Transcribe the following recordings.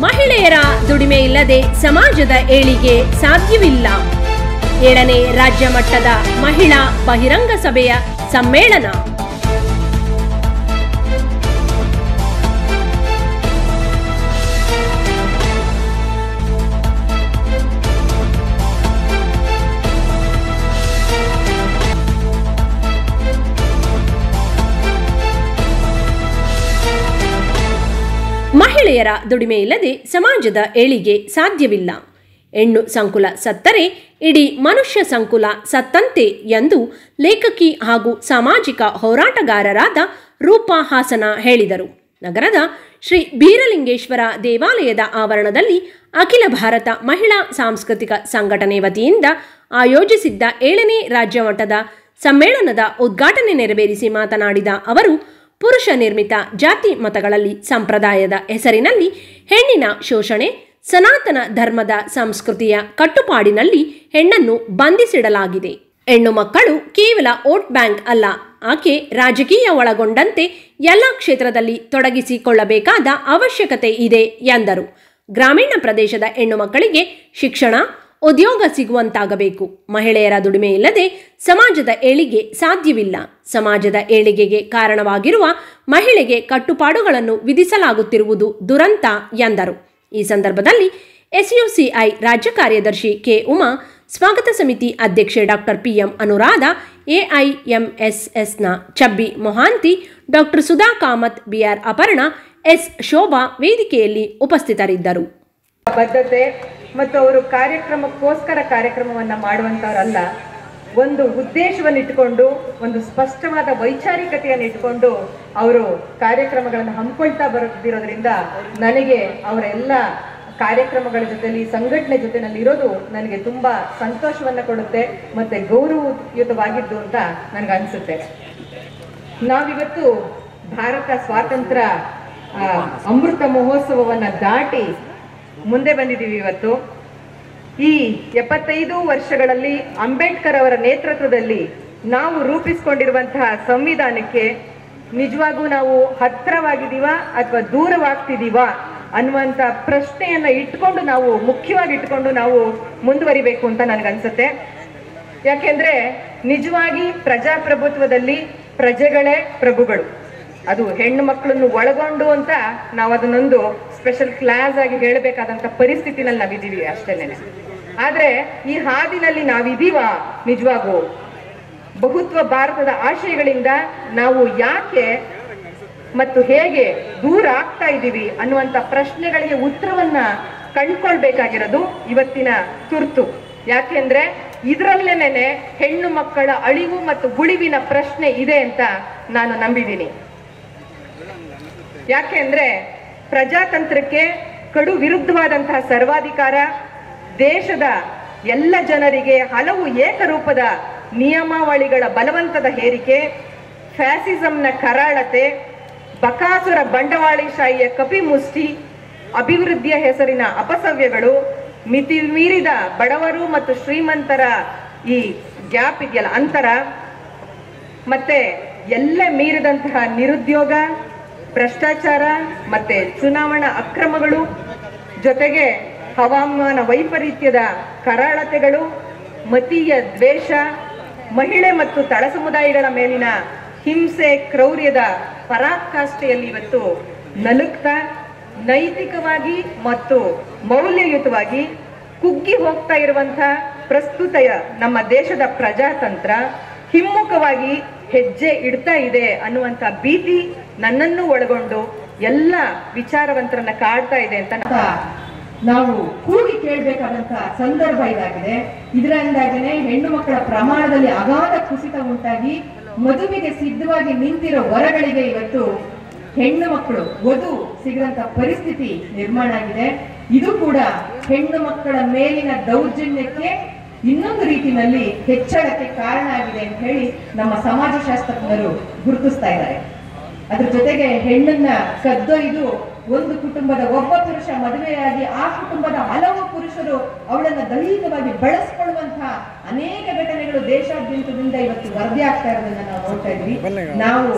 ಮಹಿಳೆಯರ ದುಡಿಮೆ ಇಲ್ಲದೆ ಸಮಾಜದ ಏಳಿಗೆ ಸಾಧ್ಯವಿಲ್ಲ. 7ನೇ ರಾಜ್ಯ ಮಟ್ಟದ ಮಹಿಳಾ ಬಹಿರಂಗ ಸಭೆಯ ಸಮ್ಮೇಳನ. ಮಹಿಳೆಯರ ದುಡಿಮೆ ಇಲ್ಲದೆ ಸಮಾಜದ ಏಳಿಗೆ ಸಾಧ್ಯವಿಲ್ಲ. ಹೆಣ್ಣು ಸಂಕುಲ ಸತ್ತರೆ ಇಡೀ ಮನುಷ್ಯ ಸಂಕುಲ ಸತ್ತಂತೆ ಎಂದು ಲೇಖಕಿ ಹಾಗೂ ಸಾಮಾಜಿಕ ಹೋರಾಟಗಾರರಾದ ರೂಪಾ ಹಾಸನ ಹೇಳಿದರು. ನಗರದ ಶ್ರೀ ಬೀರಲಿಂಗೇಶ್ವರ ದೇವಾಲಯದ ಆವರಣದಲ್ಲಿ ಅಖಿಲ ಭಾರತ ಮಹಿಳಾ ಸಾಂಸ್ಕೃತಿಕ ಸಂಘಟನೆ ವತಿಯಿಂದ ಆಯೋಜಿಸಿದ್ದ 7ನೇ ರಾಜ್ಯ ಮಟ್ಟದ ಸಮ್ಮೇಳನದ ಉದ್ಘಾಟನೆ ನೆರವೇರಿಸಿ ಮಾತನಾಡಿದ ಅವರು, ಪುರುಷ ನಿರ್ಮಿತ ಜಾತಿ ಮತಗಳಲ್ಲಿ ಸಂಪ್ರದಾಯದ ಹೆಸರಿನಲ್ಲಿ ಹೆಣ್ಣಿನ ಶೋಷಣೆ, ಸನಾತನ ಧರ್ಮದ ಸಂಸ್ಕೃತಿಯ ಕಟ್ಟುಪಾಡಿನಲ್ಲಿ ಹೆಣ್ಣನ್ನು ಬಂಧಿಸಿಡಲಾಗಿದೆ. ಹೆಣ್ಣು ಮಕ್ಕಳು ಕೇವಲ ವೋಟ್ ಬ್ಯಾಂಕ್ ಅಲ್ಲ, ಆಕೆ ರಾಜಕೀಯ ಒಳಗೊಂಡಂತೆ ಎಲ್ಲ ಕ್ಷೇತ್ರದಲ್ಲಿ ತೊಡಗಿಸಿಕೊಳ್ಳಬೇಕಾದ ಅವಶ್ಯಕತೆ ಇದೆ ಎಂದರು. ಗ್ರಾಮೀಣ ಪ್ರದೇಶದ ಹೆಣ್ಣು ಮಕ್ಕಳಿಗೆ ಶಿಕ್ಷಣ, ಉದ್ಯೋಗ ಸಿಗುವಂತಾಗಬೇಕು. ಮಹಿಳೆಯರ ದುಡಿಮೆ ಇಲ್ಲದೆ ಸಮಾಜದ ಏಳಿಗೆ ಸಾಧ್ಯವಿಲ್ಲ. ಸಮಾಜದ ಏಳಿಗೆಗೆ ಕಾರಣವಾಗಿರುವ ಮಹಿಳೆಗೆ ಕಟ್ಟುಪಾಡುಗಳನ್ನು ವಿಧಿಸಲಾಗುತ್ತಿರುವುದು ದುರಂತ ಎಂದರು. ಈ ಸಂದರ್ಭದಲ್ಲಿ ಎಸ್ಯುಸಿಐ ರಾಜ್ಯ ಕಾರ್ಯದರ್ಶಿ ಕೆ ಉಮಾ, ಸ್ವಾಗತ ಸಮಿತಿ ಅಧ್ಯಕ್ಷೆ ಡಾಕ್ಟರ್ PM ಅನುರಾಧ, AIMSSನ Chabbi Mohanty, doctor Sudha Kamath, BR Aparna, S Shobha ವೇದಿಕೆಯಲ್ಲಿ ಉಪಸ್ಥಿತರಿದ್ದರು. ಬದ್ಧತೆ ಮತ್ತು ಅವರು ಕಾರ್ಯಕ್ರಮವನ್ನು ಮಾಡುವಂತವರಲ್ಲ, ಒಂದು ಉದ್ದೇಶವನ್ನು ಇಟ್ಟುಕೊಂಡು, ಒಂದು ಸ್ಪಷ್ಟವಾದ ವೈಚಾರಿಕತೆಯನ್ನು ಇಟ್ಟುಕೊಂಡು ಅವರು ಕಾರ್ಯಕ್ರಮಗಳನ್ನು ಹಮ್ಮಿಕೊಳ್ತಾ ಬರುತ್ತಿರೋದ್ರಿಂದ ನನಗೆ ಅವರ ಎಲ್ಲ ಕಾರ್ಯಕ್ರಮಗಳ ಜೊತೆಲಿ ಸಂಘಟನೆ ಜೊತೆನಲ್ಲಿ ಇರೋದು ನನಗೆ ತುಂಬಾ ಸಂತೋಷವನ್ನ ಕೊಡುತ್ತೆ ಮತ್ತೆ ಗೌರವಯುತವಾಗಿದ್ದು ಅಂತ ನನಗೆ ಅನಿಸುತ್ತೆ. ನಾವಿವತ್ತು ಭಾರತ ಸ್ವಾತಂತ್ರ್ಯ ಅಮೃತ ಮಹೋತ್ಸವವನ್ನ ದಾಟಿ ಮುಂದೆ ಬಂದಿದ್ದೀವಿ. ಇವತ್ತು ಈ 75 ವರ್ಷಗಳಲ್ಲಿ ಅಂಬೇಡ್ಕರ್ ಅವರ ನೇತೃತ್ವದಲ್ಲಿ ನಾವು ರೂಪಿಸಿಕೊಂಡಿರುವಂತಹ ಸಂವಿಧಾನಕ್ಕೆ ನಿಜವಾಗೂ ನಾವು ಹತ್ತಿರವಾಗಿದ್ದೀವಾ ಅಥವಾ ದೂರವಾಗ್ತಿದ್ದೀವಾ ಅನ್ನುವಂಥ ಪ್ರಶ್ನೆಯನ್ನ ಇಟ್ಕೊಂಡು ನಾವು ಮುಖ್ಯವಾಗಿ ಇಟ್ಕೊಂಡು ನಾವು ಮುಂದುವರಿಬೇಕು ಅಂತ ನನಗನ್ಸುತ್ತೆ. ಯಾಕೆಂದ್ರೆ ನಿಜವಾಗಿ ಪ್ರಜಾಪ್ರಭುತ್ವದಲ್ಲಿ ಪ್ರಜೆಗಳೇ ಪ್ರಭುಗಳು, ಅದು ಹೆಣ್ಣು ಮಕ್ಕಳನ್ನು ಒಳಗೊಂಡು ಅಂತ ನಾವು ಅದನ್ನೊಂದು ಸ್ಪೆಷಲ್ ಕ್ಲಾಸ್ ಆಗಿ ಹೇಳಬೇಕಾದಂತ ಪರಿಸ್ಥಿತಿನಲ್ಲಿ ನಾವಿದ್ದೀವಿ ಅಷ್ಟೇನೆ. ಆದ್ರೆ ಈ ಹಾದಿನಲ್ಲಿ ನಾವಿದೀವ ನಿಜವಾಗೂ ಬಹುತ್ವ ಭಾರತದ ಆಶಯಗಳಿಂದ ನಾವು ಯಾಕೆ ಮತ್ತು ಹೇಗೆ ದೂರ ಆಗ್ತಾ ಇದ್ದೀವಿ ಅನ್ನುವಂಥ ಪ್ರಶ್ನೆಗಳಿಗೆ ಉತ್ತರವನ್ನ ಕಂಡುಕೊಳ್ಬೇಕಾಗಿರೋದು ಇವತ್ತಿನ ತುರ್ತು. ಯಾಕೆಂದ್ರೆ ಇದರಲ್ಲೇನೆ ಹೆಣ್ಣು ಮಕ್ಕಳ ಅಳಿವು ಮತ್ತು ಉಳಿವಿನ ಪ್ರಶ್ನೆ ಇದೆ ಅಂತ ನಾನು ನಂಬಿದ್ದೀನಿ. ಯಾಕೆಂದ್ರೆ ಪ್ರಜಾತಂತ್ರಕ್ಕೆ ಕಡು ವಿರುದ್ಧವಾದಂತಹ ಸರ್ವಾಧಿಕಾರ, ದೇಶದ ಎಲ್ಲ ಜನರಿಗೆ ಹಲವು ಏಕರೂಪದ ನಿಯಮಾವಳಿಗಳ ಬಲವಂತದ ಹೇರಿಕೆ, ಫ್ಯಾಸಿಸಂನ ಕರಾಳತೆ, ಬಕಾಸುರ ಬಂಡವಾಳಶಾಹಿಯ ಕಪಿಮುಷ್ಟಿ, ಅಭಿವೃದ್ಧಿಯ ಹೆಸರಿನ ಅಪಸವ್ಯಗಳು, ಮಿತಿ ಮೀರಿದ ಬಡವರು ಮತ್ತು ಶ್ರೀಮಂತರ ಈ ಗ್ಯಾಪ್ ಇದೆಯಲ್ಲ ಅಂತರ, ಮತ್ತೆ ಎಲ್ಲ ಮೀರಿದಂತಹ ನಿರುದ್ಯೋಗ, ಭ್ರಷ್ಟಾಚಾರ ಮತ್ತೆ ಚುನಾವಣಾ ಅಕ್ರಮಗಳು, ಜೊತೆಗೆ ಹವಾಮಾನ ವೈಪರೀತ್ಯದ ಕರಾಳತೆಗಳು, ಮತೀಯ ದ್ವೇಷ, ಮಹಿಳೆ ಮತ್ತು ತಳ ಸಮುದಾಯಗಳ ಮೇಲಿನ ಹಿಂಸೆ, ಕ್ರೌರ್ಯದ ಪರಾಕಾಷ್ಠೆಯಲ್ಲಿ ಇವತ್ತು ನಲುಗ್ತಾ ನೈತಿಕವಾಗಿ ಮತ್ತು ಮೌಲ್ಯಯುತವಾಗಿ ಕುಗ್ಗಿ ಹೋಗ್ತಾ ಇರುವಂತಹ ಪ್ರಸ್ತುತ ನಮ್ಮ ದೇಶದ ಪ್ರಜಾತಂತ್ರ ಹಿಮ್ಮುಖವಾಗಿ ಹೆಜ್ಜೆ ಇಡ್ತಾ ಇದೆ ಅನ್ನುವಂಥ ಭೀತಿ ನನ್ನನ್ನು ಒಳಗೊಂಡು ಎಲ್ಲ ವಿಚಾರವಂತರನ್ನ ಕಾಡ್ತಾ ಇದೆ ಅಂತ ನಾವು ಕೂಗಿ ಕೇಳಬೇಕಾದಂತ ಸಂದರ್ಭ ಇದಾಗಿದೆ. ಇದರಿಂದಾಗನೇ ಹೆಣ್ಣು ಮಕ್ಕಳ ಪ್ರಮಾಣದಲ್ಲಿ ಅಗಾಧ ಕುಸಿತ ಉಂಟಾಗಿ ಮದುವೆಗೆ ಸಿದ್ಧವಾಗಿ ನಿಂತಿರೋ ವರಗಳಿಗೆ ಇವತ್ತು ಹೆಣ್ಣು ಮಕ್ಕಳು ವಧು ಸಿಗದಂತ ಪರಿಸ್ಥಿತಿ ನಿರ್ಮಾಣ ಆಗಿದೆ. ಇದು ಕೂಡ ಹೆಣ್ಣು ಮಕ್ಕಳ ಮೇಲಿನ ದೌರ್ಜನ್ಯಕ್ಕೆ ಇನ್ನೊಂದು ರೀತಿಯಲ್ಲಿ ಹೆಚ್ಚಳಕ್ಕೆ ಕಾರಣ ಆಗಿದೆ ಅಂತ ಹೇಳಿ ನಮ್ಮ ಸಮಾಜಶಾಸ್ತ್ರಜ್ಞರು ಗುರುತಿಸ್ತಾ ಇದ್ದಾರೆ. ಅದ್ರ ಜೊತೆಗೆ ಹೆಣ್ಣನ್ನ ಕದ್ದೊಯ್ದು ಒಂದು ಕುಟುಂಬದ ಒಬ್ಬ ಪುರುಷ ಮದುವೆಯಾಗಿ ಆ ಕುಟುಂಬದ ಹಲವು ಪುರುಷರು ಅವಳನ್ನ ದೈಹಿಕವಾಗಿ ಬಳಸ್ಕೊಳ್ಳುವಂತಹ ಅನೇಕ ಘಟನೆಗಳು ದೇಶಾದ್ಯಂತದಿಂದ ಇವತ್ತು ವರದಿ ಆಗ್ತಾ ಇರೋದನ್ನ ನಾವು ನೋಡ್ತಾ ಇದ್ವಿ. ನಾವು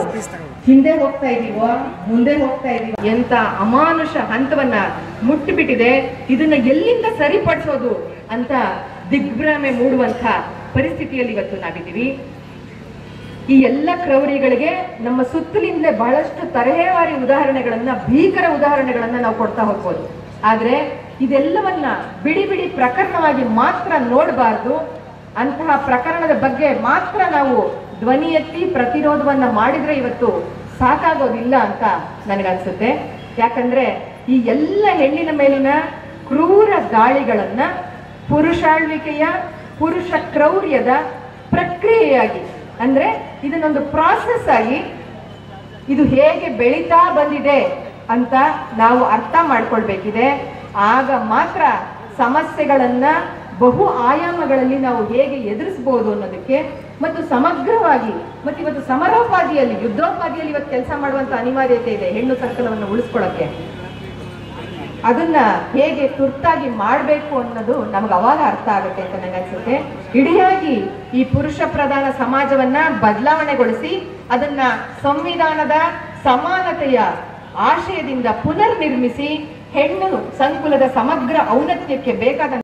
ಹಿಂದೆ ಹೋಗ್ತಾ ಇದೀವೋ ಮುಂದೆ ಹೋಗ್ತಾ ಇದೀವಿ ಎಂತ ಅಮಾನುಷ ಹಂತವನ್ನ ಮುಟ್ಟಿಬಿಟ್ಟಿದೆ. ಇದನ್ನ ಎಲ್ಲಿಂದ ಸರಿಪಡಿಸೋದು ಅಂತ ದಿಗ್ಭ್ರಮೆ ಮೂಡುವಂತ ಪರಿಸ್ಥಿತಿಯಲ್ಲಿ ಇವತ್ತು ನಾವಿದ್ದೀವಿ. ಈ ಎಲ್ಲ ಕ್ರೌರಿಗಳಿಗೆ ನಮ್ಮ ಸುತ್ತಲಿಂದಲೇ ಬಹಳಷ್ಟು ತರಹೇವಾರಿ ಉದಾಹರಣೆಗಳನ್ನ, ಭೀಕರ ಉದಾಹರಣೆಗಳನ್ನ ನಾವು ಕೊಡ್ತಾ ಹೋಗ್ಬೋದು. ಆದ್ರೆ ಇದೆಲ್ಲವನ್ನ ಬಿಡಿ ಬಿಡಿ ಪ್ರಕರಣವಾಗಿ ಮಾತ್ರ ನೋಡಬಾರ್ದು. ಅಂತಹ ಪ್ರಕರಣದ ಬಗ್ಗೆ ಮಾತ್ರ ನಾವು ಧ್ವನಿ ಎತ್ತಿ ಪ್ರತಿರೋಧವನ್ನ ಮಾಡಿದ್ರೆ ಇವತ್ತು ಸಾಕಾಗೋದಿಲ್ಲ ಅಂತ ನನಗನ್ಸುತ್ತೆ. ಯಾಕಂದ್ರೆ ಈ ಎಲ್ಲ ಹೆಣ್ಣಿನ ಮೇಲಿನ ಕ್ರೂರ ದಾಳಿಗಳನ್ನ ಪುರುಷಾಳ್ವಿಕೆಯ, ಪುರುಷ ಕ್ರೌರ್ಯದ ಪ್ರಕ್ರಿಯೆಯಾಗಿ, ಅಂದ್ರೆ ಇದನ್ನೊಂದು ಪ್ರಾಸೆಸ್ ಆಗಿ ಇದು ಹೇಗೆ ಬೆಳೀತಾ ಬಂದಿದೆ ಅಂತ ನಾವು ಅರ್ಥ ಮಾಡ್ಕೊಳ್ಬೇಕಿದೆ. ಆಗ ಮಾತ್ರ ಸಮಸ್ಯೆಗಳನ್ನ ಬಹು ಆಯಾಮಗಳಲ್ಲಿ ನಾವು ಹೇಗೆ ಎದುರಿಸಬಹುದು ಅನ್ನೋದಕ್ಕೆ ಮತ್ತು ಸಮಗ್ರವಾಗಿ ಮತ್ತು ಇವತ್ತು ಸಮರೋಪಾದಿಯಲ್ಲಿ, ಯುದ್ಧೋಪಾದಿಯಲ್ಲಿ ಇವತ್ತು ಕೆಲಸ ಮಾಡುವಂತ ಅನಿವಾರ್ಯತೆ ಇದೆ ಹೆಣ್ಣು ಸಂಕಲನವನ್ನು ಉಳಿಸ್ಕೊಳ್ಳೋಕೆ. ಅದನ್ನ ಹೇಗೆ ತುರ್ತಾಗಿ ಮಾಡಬೇಕು ಅನ್ನೋದು ನಮ್ಗೆ ಅವಾಗ ಅರ್ಥ ಆಗುತ್ತೆ ಅಂತ ನನಗನ್ಸುತ್ತೆ. ಇಡಿಯಾಗಿ ಈ ಪುರುಷ ಪ್ರಧಾನ ಸಮಾಜವನ್ನ ಬದಲಾವಣೆಗೊಳಿಸಿ ಅದನ್ನ ಸಂವಿಧಾನದ ಸಮಾನತೆಯ ಆಶಯದಿಂದ ಪುನರ್ ನಿರ್ಮಿಸಿ ಹೆಣ್ಣು ಸಂಕುಲದ ಸಮಗ್ರ ಔನ್ನತ್ಯಕ್ಕೆ ಬೇಕಾದ